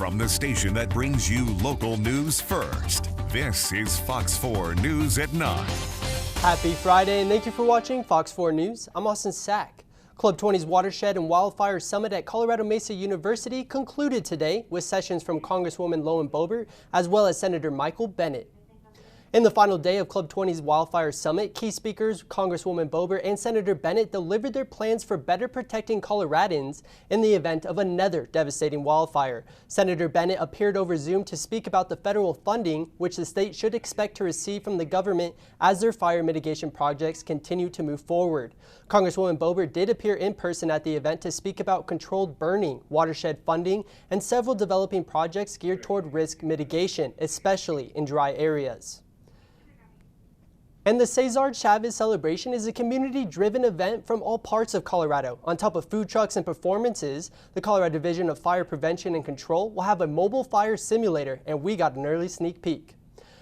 from the station that brings you local news first. This is Fox 4 News at 9. Happy Friday and thank you for watching Fox 4 News. I'm Austin Sack. Club 20's Watershed and Wildfire Summit at Colorado Mesa University concluded today with sessions from Congresswoman Lauren Boebert as well as Senator Michael Bennet. In the final day of Club 20's Wildfire Summit, key speakers Congresswoman Boebert and Senator Bennet delivered their plans for better protecting Coloradans in the event of another devastating wildfire. Senator Bennet appeared over Zoom to speak about the federal funding which the state should expect to receive from the government as their fire mitigation projects continue to move forward. Congresswoman Boebert did appear in person at the event to speak about controlled burning, watershed funding, and several developing projects geared toward risk mitigation, especially in dry areas. And the Cesar Chavez celebration is a community-driven event from all parts of Colorado. On top of food trucks and performances, the Colorado Division of Fire Prevention and Control will have a mobile fire simulator, and we got an early sneak peek.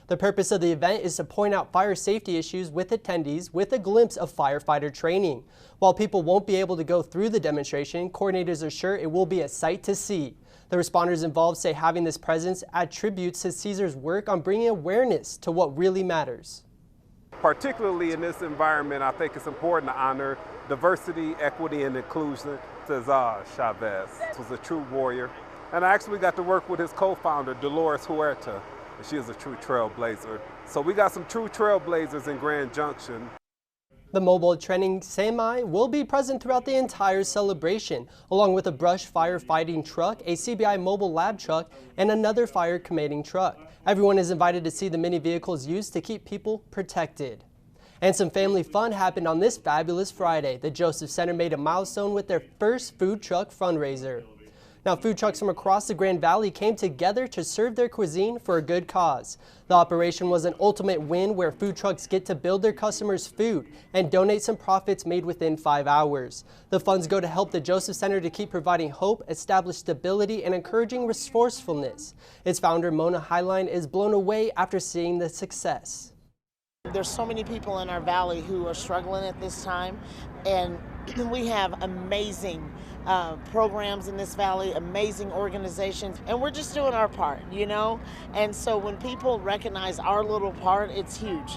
The purpose of the event is to point out fire safety issues with attendees with a glimpse of firefighter training. While people won't be able to go through the demonstration, coordinators are sure it will be a sight to see. The responders involved say having this presence attributes to Cesar's work on bringing awareness to what really matters. Particularly in this environment, I think it's important to honor diversity, equity, and inclusion. Cesar Chavez was a true warrior, and I actually got to work with his co-founder, Dolores Huerta, and she is a true trailblazer. So we got some true trailblazers in Grand Junction. The mobile training semi will be present throughout the entire celebration, along with a brush firefighting truck, a CBI mobile lab truck, and another fire commanding truck. Everyone is invited to see the many vehicles used to keep people protected. And some family fun happened on this fabulous Friday. The Joseph Center made a milestone with their first food truck fundraiser. Now, food trucks from across the Grand Valley came together to serve their cuisine for a good cause. The operation was an ultimate win where food trucks get to build their customers' food and donate some profits made within 5 hours. The funds go to help the Joseph Center to keep providing hope, establish stability, and encouraging resourcefulness. Its founder, Mona Highline, is blown away after seeing the success. There's so many people in our valley who are struggling at this time, and we have amazing programs in this valley, amazing organizations, and we're just doing our part, you know? And so when people recognize our little part, it's huge.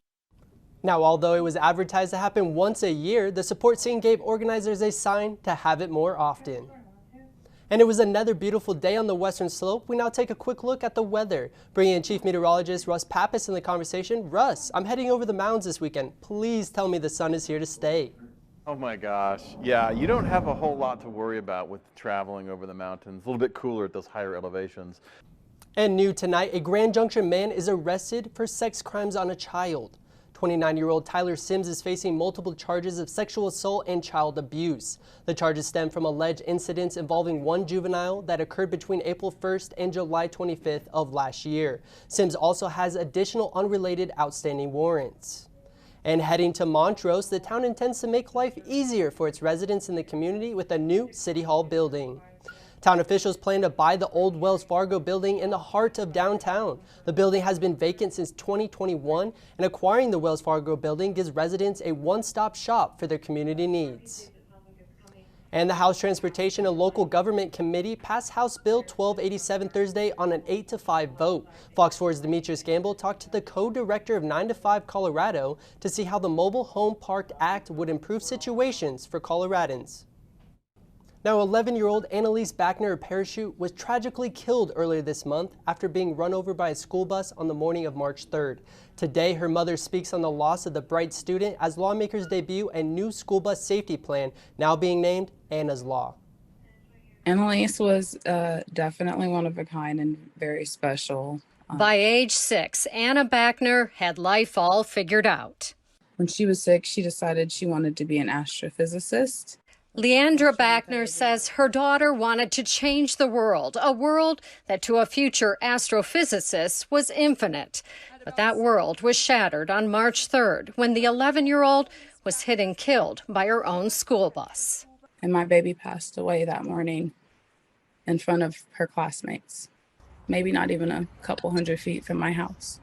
Now, although it was advertised to happen once a year, the support scene gave organizers a sign to have it more often. And it was another beautiful day on the Western Slope. We now take a quick look at the weather. Bringing in Chief Meteorologist Russ Pappas in the conversation. Russ, I'm heading over the mountains this weekend. Please tell me the sun is here to stay. Oh my gosh. Yeah, you don't have a whole lot to worry about with traveling over the mountains. A little bit cooler at those higher elevations. And new tonight, a Grand Junction man is arrested for sex crimes on a child. 29-year-old Tyler Sims is facing multiple charges of sexual assault and child abuse. The charges stem from alleged incidents involving one juvenile that occurred between April 1st and July 25th of last year. Sims also has additional unrelated outstanding warrants. And heading to Montrose, the town intends to make life easier for its residents in the community with a new City Hall building. Town officials plan to buy the old Wells Fargo building in the heart of downtown. The building has been vacant since 2021, and acquiring the Wells Fargo building gives residents a one-stop shop for their community needs. And the House Transportation and Local Government Committee passed House Bill 1287 Thursday on an 8-5 vote. Fox 4's Demetrius Gamble talked to the co-director of 9 to 5 Colorado to see how the Mobile Home Park Act would improve situations for Coloradans. Now, 11-year-old Annalise Backner, a parachute, was tragically killed earlier this month after being run over by a school bus on the morning of March 3rd. Today, her mother speaks on the loss of the bright student as lawmakers debut a new school bus safety plan, now being named Anna's Law. Annalise was definitely one of a kind and very special. By age 6, Anna Backner had life all figured out. When she was 6, she decided she wanted to be an astrophysicist. Leandra Backner says her daughter wanted to change the world, a world that to a future astrophysicist was infinite. But that world was shattered on March 3rd when the 11-year-old was hit and killed by her own school bus. And my baby passed away that morning in front of her classmates, maybe not even a couple hundred feet from my house.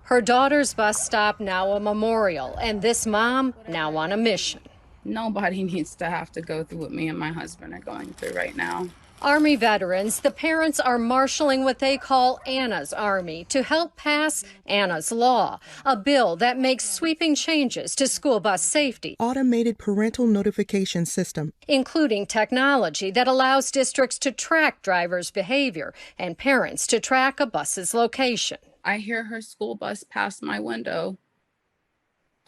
Her daughter's bus stop now a memorial, and this mom now on a mission. Nobody needs to have to go through what me and my husband are going through right now. Army veterans, the parents are marshaling what they call Anna's Army to help pass Anna's Law, a bill that makes sweeping changes to school bus safety. Automated parental notification system, including technology that allows districts to track drivers' behavior and parents to track a bus's location. I hear her school bus pass my window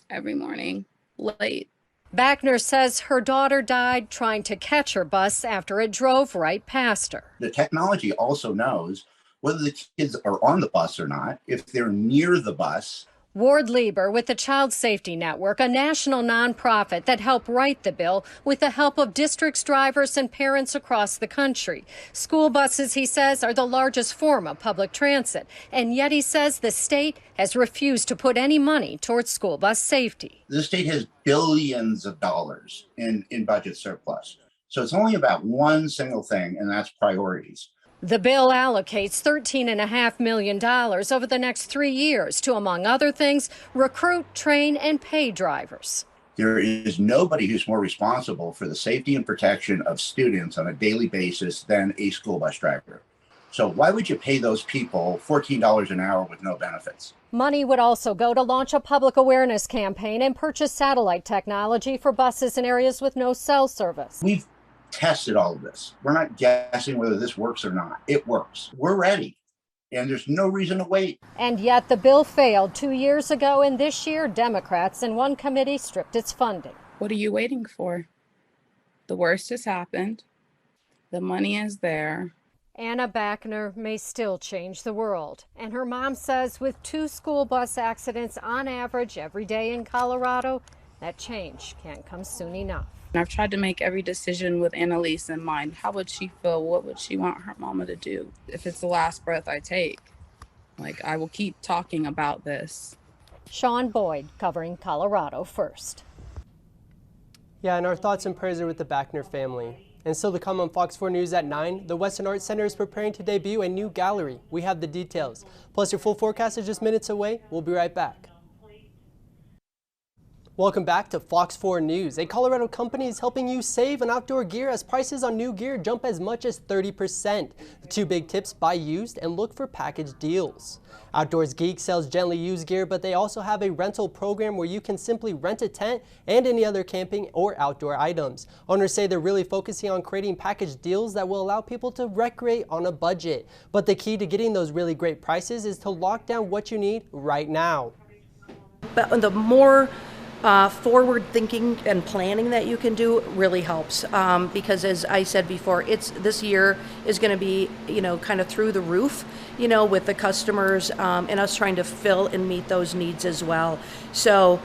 every morning, late. Backner says her daughter died trying to catch her bus after it drove right past her. The technology also knows whether the kids are on the bus or not, if they're near the bus. Ward Lieber with the Child Safety Network, a national nonprofit that helped write the bill with the help of districts, drivers, and parents across the country. School buses, he says, are the largest form of public transit, and yet he says the state has refused to put any money towards school bus safety. The state has billions of dollars in budget surplus. So it's only about one single thing, and that's priorities. The bill allocates $13.5 million over the next 3 years to, among other things, recruit, train, and pay drivers. There is nobody who's more responsible for the safety and protection of students on a daily basis than a school bus driver. So why would you pay those people $14 an hour with no benefits? Money would also go to launch a public awareness campaign and purchase satellite technology for buses in areas with no cell service. We've tested all of this. We're not guessing whether this works or not. It works. We're ready. And there's no reason to wait. And yet the bill failed 2 years ago, and this year Democrats in one committee stripped its funding. What are you waiting for? The worst has happened. The money is there. Anna Backner may still change the world. And her mom says with 2 school bus accidents on average every day in Colorado, that change can't come soon enough. I've tried to make every decision with Annalise in mind. How would she feel? What would she want her mama to do? If it's the last breath I take, I will keep talking about this. Sean Boyd covering Colorado First. Yeah, and our thoughts and prayers are with the Backner family. And still to come on Fox 4 News at 9, the Western Arts Center is preparing to debut a new gallery. We have the details. Plus your full forecast is just minutes away. We'll be right back. Welcome back to Fox 4 News. A Colorado company is helping you save on outdoor gear as prices on new gear jump as much as 30%. The 2 big tips: buy used and look for package deals. Outdoors Geek sells gently used gear, but they also have a rental program where you can simply rent a tent and any other camping or outdoor items. Owners say they're really focusing on creating package deals that will allow people to recreate on a budget. But the key to getting those really great prices is to lock down what you need right now. But the more forward thinking and planning that you can do really helps, because as I said before, this year is going to be kind of through the roof, with the customers and us trying to fill and meet those needs as well. So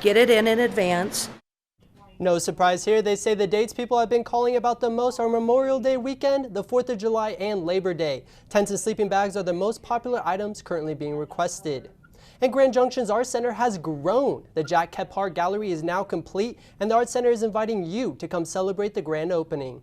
get it in advance. No surprise here, they say the dates people have been calling about the most are Memorial Day weekend, the 4th of July, and Labor Day. Tents and sleeping bags are the most popular items currently being requested. And Grand Junction's Art Center has grown. The Jack Kephart Gallery is now complete, and the Art Center is inviting you to come celebrate the grand opening.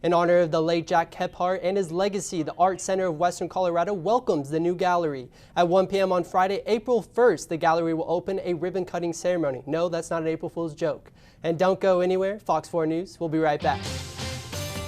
In honor of the late Jack Kephart and his legacy, the Art Center of Western Colorado welcomes the new gallery. At 1 p.m. on Friday, April 1st, the gallery will open a ribbon-cutting ceremony. No, that's not an April Fool's joke. And don't go anywhere. Fox 4 News, we'll be right back.